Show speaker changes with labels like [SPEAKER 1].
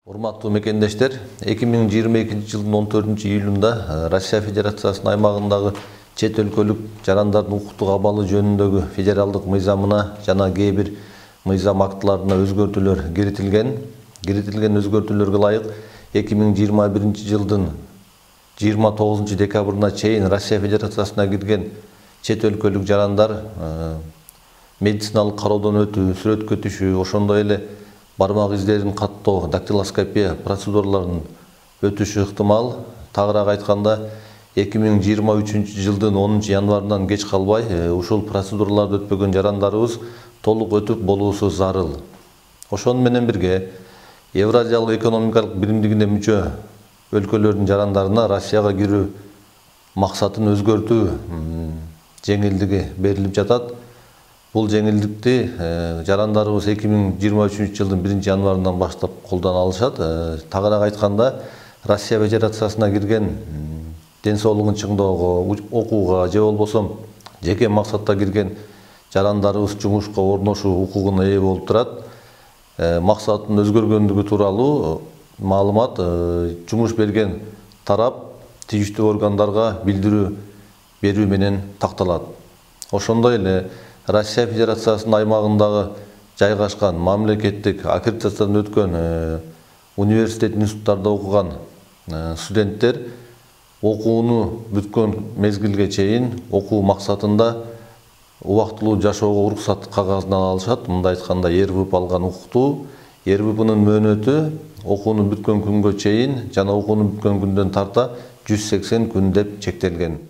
[SPEAKER 1] Урматтуу мекендештер, 2022 жылдын 14-июлунда Россия Федерациясынын аймагындагы чет өлкөлүк жарандардын укуктук абалы жөнүндөгү федералдык мыйзамына жана кээ бир мыйзам актыларына өзгөртүүлөр киритилген. Киритилген өзгөртүүлөргө ылайык 2021 жылдын 29 декабрына чейин Россия Федерациясына кирген чет өлкөлүк жарандар медициналык кароодон өтүү, сүрөткө түшүү, ошондой эле бармак издерин каттоо, дактилоскопия процедураларын өтүшү ыктымал. Тагыраак айтканда, 2023 жылдын 10 январынан кеч калбай ушул процедураларды өтпөгөн жарандарыбыз толук өтүп болуусу зарыл. Ошону менен бирге Евразиялык экономикалык биримдигине мүчө өлкөлөрдүн жарандарына Россияга кирүү максатын өзгөртүү жеңилдиги берилип жатат. Бул жеңилдикти жарандарыбыз 2023 жылдын 1 январынан баштап колдоно алышат. Тагыраак айтканда, Россия Федерациясына кирген ден соолугун чыңдоого, окууга же болбосо жеке максатта кирген жарандарыбыз жумушка орношуу укугуна ээ болуп турат. Максаттын өзгөргөндүгү тууралуу маалымат жумуш берген тарап тийиштүү органдарга билдирүү берүү менен такталат. Ошондой эле Россия Федерациясынын аймагындагы жайгашкан мамлекеттик аккредитациядан өткөн университет институттарда окуган студенттер окууну бүткөн мезгилге чейин окуу максатында убактылуу жашоого уруксат кагазын ала алышат. Мындай айтканда, РВП алган укуктуу, РВПнын мөөнөтү окууну бүткөн күнгө чейин жана окууну бүткөн күндөн тарта 180 күн деп чектелген.